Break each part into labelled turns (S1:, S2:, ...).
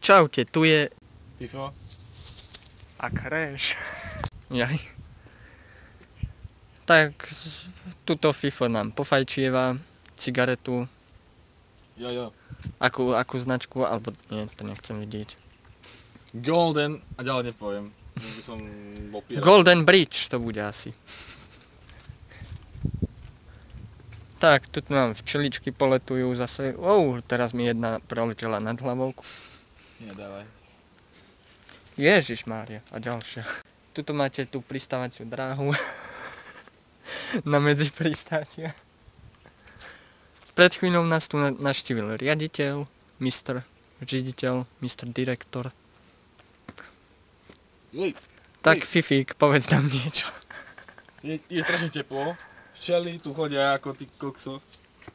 S1: Čaute, tu je...
S2: FIFO.
S1: A Crash. Jaj. Tak, tuto FIFO nám pofajčieva cigaretu.
S2: Jo.
S1: Akú značku, alebo nie, to nechcem vidieť.
S2: Golden, a ďalej nepoviem. By som bol pirát.
S1: Golden Bridge to bude asi. Tak, tu nám včeličky poletujú zase. Teraz mi jedna preletela nad hlavou.
S2: Nedávaj.
S1: Ježišmária, a ďalšia. Tuto máte tú pristávaciu dráhu na medzi pristátia. Pred chvíľou nás tu navštívil riaditeľ, Mr. Direktor. Tak Fifík, povedz nám niečo.
S2: Je strašne teplo. Včely tu chodia ako ty kokso.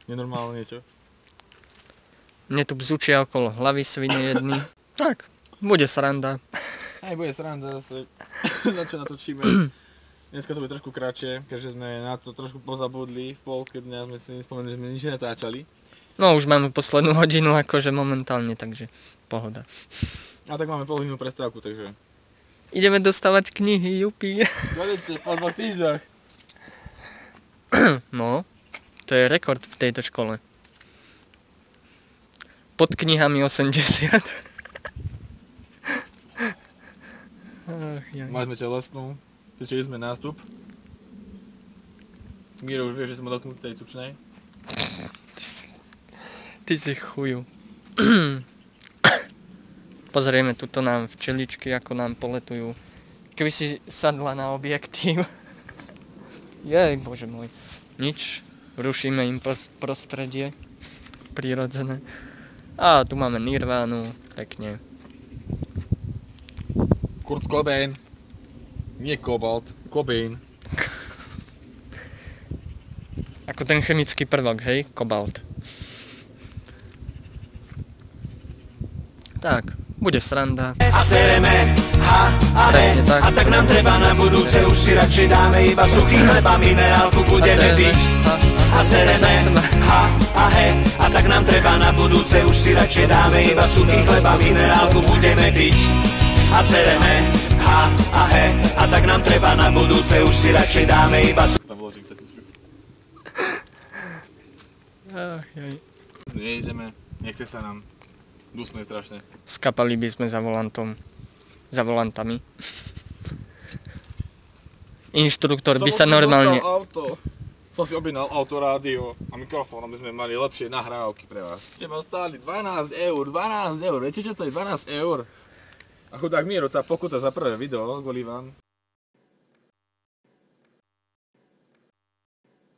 S2: Nenormálne niečo.
S1: Mne tu bzučia okolo hlavy svine jedny. Tak, bude sranda.
S2: Aj bude sranda zase, na čo natočíme. Dneska to bude trošku kratšie, keďže sme na to trošku pozabudli. V polke dňa sme si nespomenuli, že sme nič netáčali.
S1: No už máme poslednú hodinu akože momentálne, takže pohoda.
S2: A tak máme pol hodinu prestávku, takže...
S1: Ideme dostávať knihy, jupi.
S2: Konečne, po 2 týždňoch.
S1: No, to je rekord v tejto škole. Pod knihami 80.
S2: Mali sme telesnú, začali sme nástup. Miro už vie, že sme dotknutí tej tučnej.
S1: Ty si chuju. Pozrieme, tuto nám včeličky, ako nám poletujú. Keby si sadla na objektív. Jej, bože môj. Nič. Rušíme im prostredie. Prirodzené. A tu máme Nirvánu. Pekne.
S2: Kurt Cobain. Nie Kobalt. Cobain.
S1: Ako ten chemický prvok, hej? Kobalt. Tak, bude sranda.
S3: A sereme,
S1: Presne tak.
S3: a tak nám treba na budúce, už si radšej dáme iba suchý chleba, minerálku budeme piť. A sereme, a tak nám treba na budúce, už si radšej dáme iba suchý chleba, minerálku budeme piť. A sereme, a tak nám treba na budúce, už si radšej dáme iba suchý
S2: Tam vložím pesničku. Nejdeme, nechce sa nám. Dusné strašne.
S1: Skapali by sme za volantami. Inštruktor by sa normálne...
S2: Som si objednal auto, rádio a mikrofón, aby sme mali lepšie nahrávky pre vás. Teba stáli 12 eur. Viete čo to je 12 eur? A chudák Miro, tá pokuta za prvé video, kvôli vám.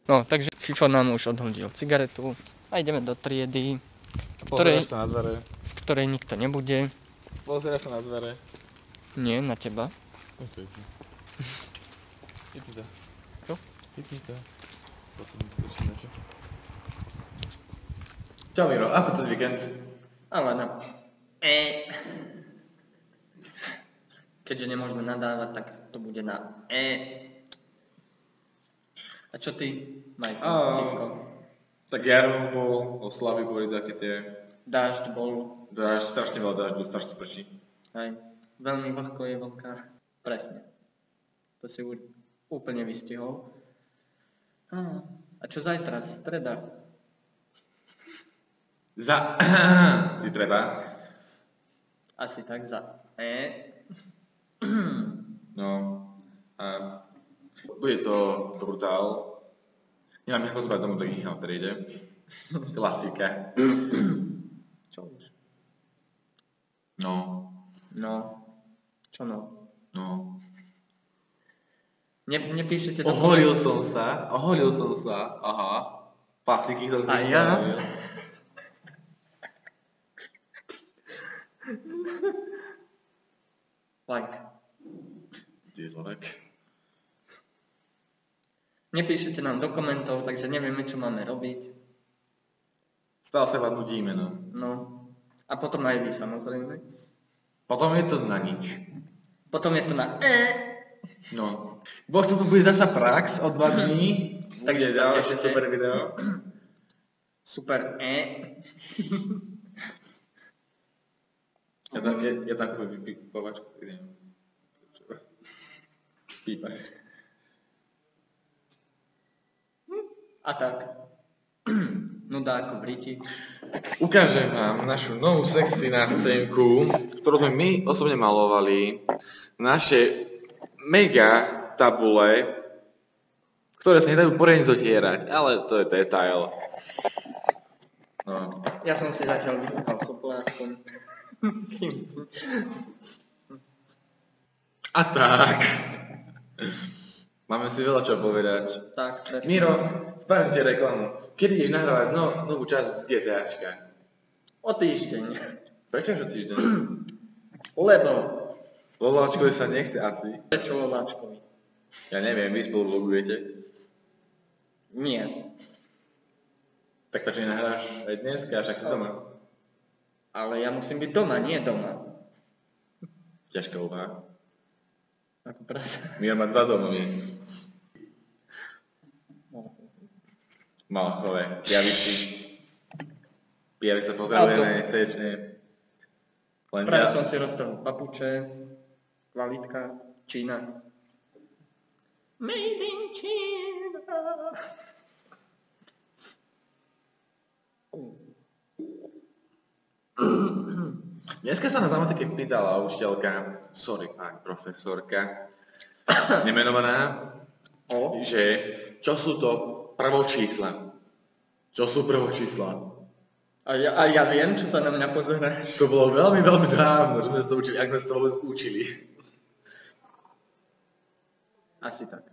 S1: No, takže FIFO nám už odhodil cigaretu a ideme do triedy,
S2: Pozrieš sa na dvere.
S1: v ktorej nikto nebude.
S2: Pozrieš sa na dvere.
S1: Nie, na teba.
S2: Hypni to.
S1: Čo?
S2: Hypni to. Potom počíme čo.
S4: Čau Miro, ako to z víkend?
S1: Ale no. Keďže nemôžeme nadávať, tak to bude na A čo ty, Majko? Divko?
S4: Tak jarno bol, oslavy boli také tie...
S1: Dážď bol.
S4: Dážď, strašne veľa dážďu, strašne prší.
S1: Hej. Veľmi vlhko je vlhká. Presne. To si úplne vystihol. A čo zajtra? Streda.
S4: Si treba.
S1: Asi tak za
S4: No. A bude to brutál. Nemám ako zbať domov, tak ich na triede. Klasika.
S1: Čo už?
S4: No.
S1: Čo no?
S4: No.
S1: Nepíšete to...
S4: Oholil som sa. Aha. Pachiky, ktoré som
S1: ja? Like.
S4: Kde je zvonek?
S1: Nepíšete nám do komentov, takže nevieme, čo máme robiť.
S4: Stále sa vám nudíme, no.
S1: No. A potom aj vy, samozrejme.
S4: Potom je to na nič.
S1: Potom je to na
S4: No. Boh, toto bude zasa prax o 2 dní.
S1: Takže
S4: Bude
S1: sa
S4: ďalšie
S1: tešite.
S4: super video.
S1: Super
S4: Ja tam kúpim vypípovačku, idem. Pípaš.
S1: A tak. Nuda ako Briti.
S4: Ukážem vám našu novú sexy na scénku, ktorú sme my osobne malovali. Naše mega tabule, ktoré sa nedajú poriadne zotierať, ale to je detail. No.
S1: Ja som si začal vypúkal sopla aspoň.
S4: A tak. Máme si veľa čo povedať.
S1: Tak, presne.
S4: Miro, spravím ti reklamu. Kedy ideš nahrávať novú časť z GTAčka?
S1: O týždeň.
S4: Prečo že týždeň?
S1: Lebo.
S4: Loláčkovi sa nechce asi.
S1: Prečo Loláčkovi?
S4: Ja neviem, vy spolu vlogujete.
S1: Nie.
S4: Tak prečo nahráš aj dneska, však si doma.
S1: Ale ja musím byť doma, nie doma.
S4: Ťažká úvaha.
S1: Ako prasa.
S4: Miro má 2 domovy. Malchové, Piavici. Piavica pozdravujeme srdečne.
S1: Práve som si roztrhol papuče, kvalitka, Čína. Made in China.
S4: Dneska sa na zámatike pýtala učiteľka, profesorka, nemenovaná, že čo sú to prvočísla. Čo sú prvočísla?
S1: A ja viem, čo sa na mňa pozeráš.
S4: To bolo veľmi, veľmi dávno, že sme sa to učili, ak sme sa to vôbec učili.
S1: Asi tak.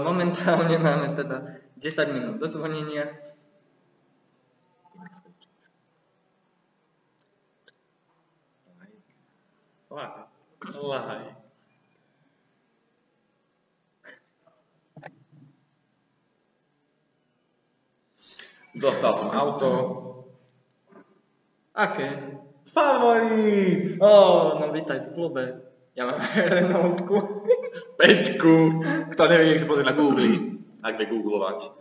S1: Momentálne máme teda 10 minút do zvonenia.
S4: Laj. Dostal som auto.
S1: Aké?
S4: Favorit!
S1: No vítaj v klube. Ja mám Renaultku.
S4: 5-ku. Kto nevie, nech sa pozrie na Google, ak vie googlovať.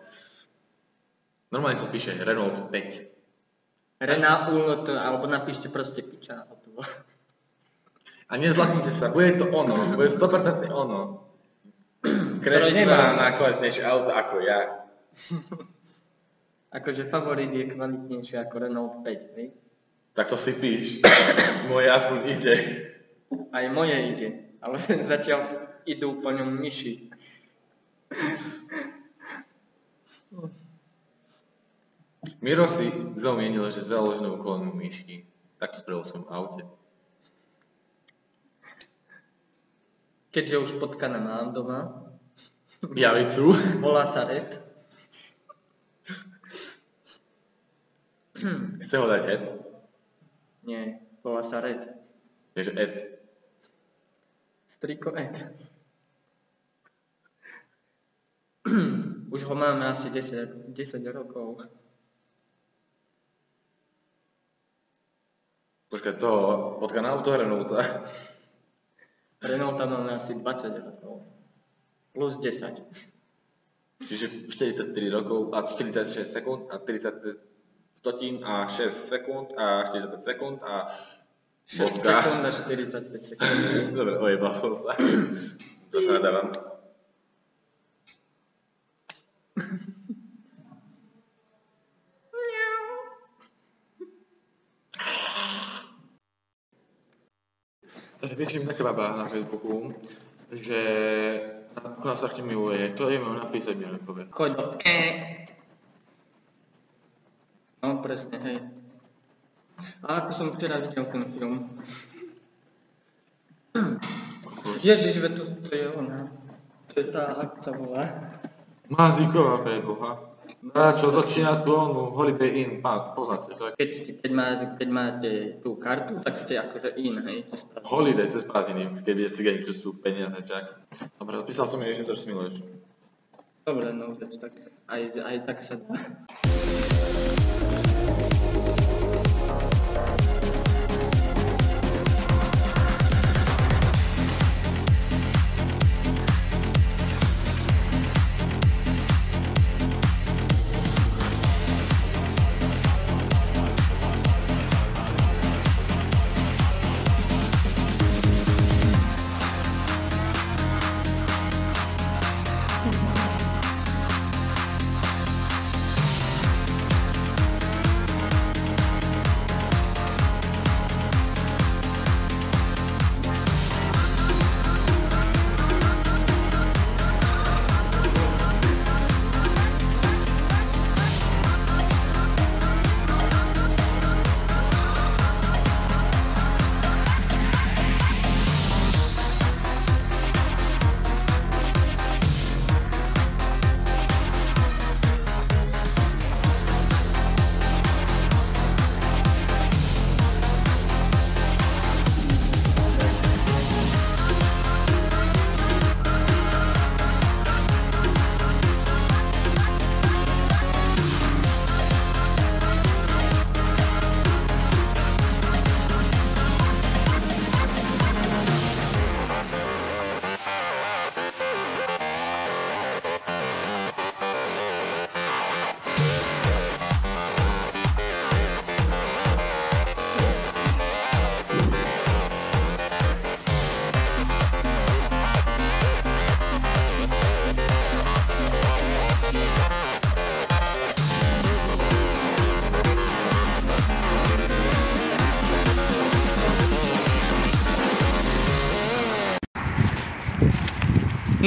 S4: Normálne sa píše Renault 5.
S1: Renault, alebo napíšte proste piča.
S4: A nezlaknite sa, bude to ono, bude 100% ono. Crash nemá na kvalitnejšie auto ako ja.
S1: Akože Favorit je kvalitnejšie ako Renault 5, hej?
S4: Tak to si píš. Moje aspoň ide.
S1: Aj moje ide, ale zatiaľ idú po ňom myši.
S4: Miro si zaumienil, že založenú kolónu myšky. Tak to spravil som v aute.
S1: Keďže už potkané mám doma.
S4: Javicu.
S1: Volá sa Ed.
S4: Chce ho dať Ed?
S1: Nie, volá sa Red.
S4: Takže Ed.
S1: Striko Ed. Už ho máme asi 10 rokov.
S4: Počkaj, toho potkaná auto Renaulta.
S1: Renaulta máme asi 20 rokov. Plus 10.
S4: Čiže 43 rokov a 46 sekúnd a 30 stotín a 6 sekúnd a 45 sekúnd a
S1: 6 sekúnd a 45 sekúnd.
S4: Dobre, ojebal som sa. To sa nadávam. Takže píšem na kebaba na Facebooku, že ako nás strašne miluje, čo je mám napísať, mi nepovie.
S1: Choď do No, presne, hej. A ako som včera videl ten film. Ježiš, veď to je ona. To je tá, ako sa volá.
S4: Mazíková, pre Boha. Čo začína tu onu, Holiday Inn, poznáte, tak?
S1: Keď máte tú kartu, tak ste akože in, hej.
S4: Holiday, to je z prázdniny, keď je cigáni, čo sú peniaze, čak. Dobre, písal som mi, že to miluješ.
S1: Dobre, no, tak aj tak sa dá.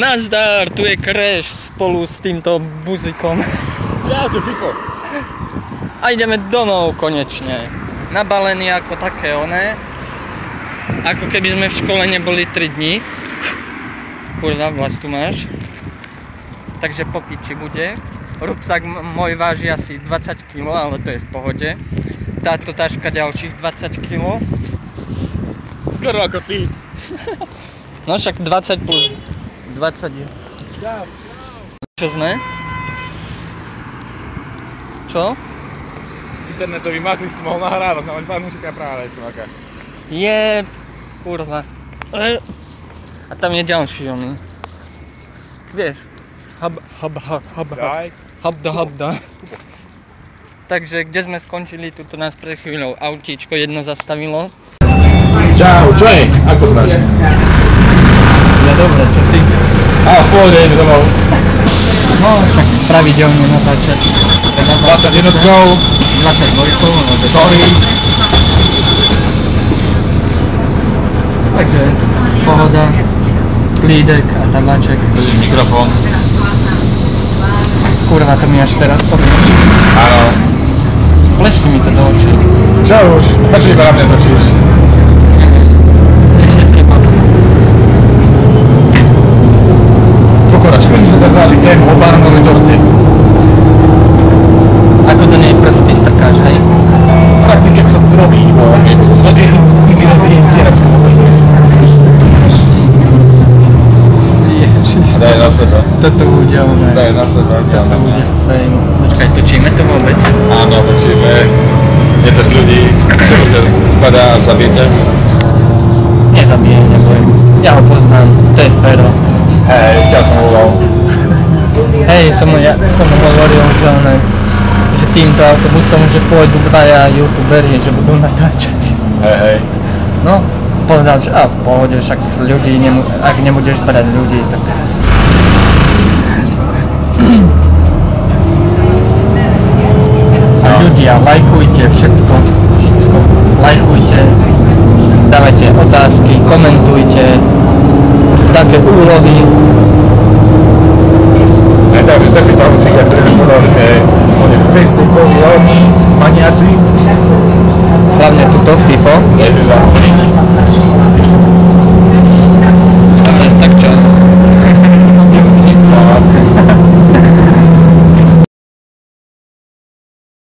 S1: Nazdar, tu je Crash spolu s týmto buzikom.
S2: Čaute, Fiko.
S1: A ideme domov konečne. Nabalený ako také oné. Ako keby sme v škole neboli 3 dní. Kurva, vlas tu máš. Takže po piči bude. Rúbsak môj váži asi 20 kg, ale to je v pohode. Táto taška ďalších 20 kg.
S2: Skoro ako ty.
S1: No však 20 plus 20 je. Čo sme? Čo?
S2: Internetový maklist mohol nahrávať, no len fanúšika práve čováka.
S1: Je, kurva. A tam je ďalší oný. Vieš, habda. Takže kde sme skončili, tuto nás pred chvíľou autíčko jedno zastavilo.
S2: Čau, čo je? Ako sa máš?
S1: Ja dobre, čo ty?
S2: V pohode, ideme domov.
S1: No, však pravidelne natáčať.
S2: 20 jednotkov.
S1: 22,
S2: Sorry.
S1: Takže pohoda, klídek a tabáček.
S2: Držím mikrofón.
S1: Kurva, to mi až teraz poviem.
S2: Áno.
S1: Plešti mi to do očí.
S2: Čau už. Prečo iba na mňa točíš? Pokoračko, my sme zahrali tému o barnovej torte.
S1: Ako do nej prsty strkáš, hej?
S2: Praktik, jak sa to robí, bo keď ingrediencie na všetko prídeš. Daj na seba.
S1: Toto bude ono.
S2: Daj na seba.
S1: Toto bude fajn. Počkaj, točíme to vôbec?
S2: Áno, točíme. Je to ľudí, čo sa spadá a zabijete.
S1: Nezabije, nebojím. Ja ho poznám, to je Fero.
S2: Hej, ťa som volal.
S1: Hej, som mu hovoril, že týmto autobusom, že pôjdu dvaja youtuberi, že budú natáčať.
S2: Hej.
S1: No, povedal, že v pohode, však ľudí, ak nebudeš brať ľudí, tak... A ľudia, lajkujte všetko. Lajkujte, dávajte otázky, komentujte, také úlohy.
S2: Takže z takých fanúšikov, ktorí by podali oni Facebookoví, oni, maniaci.
S1: Hlavne tuto FIFO.
S2: Nie si zákonník.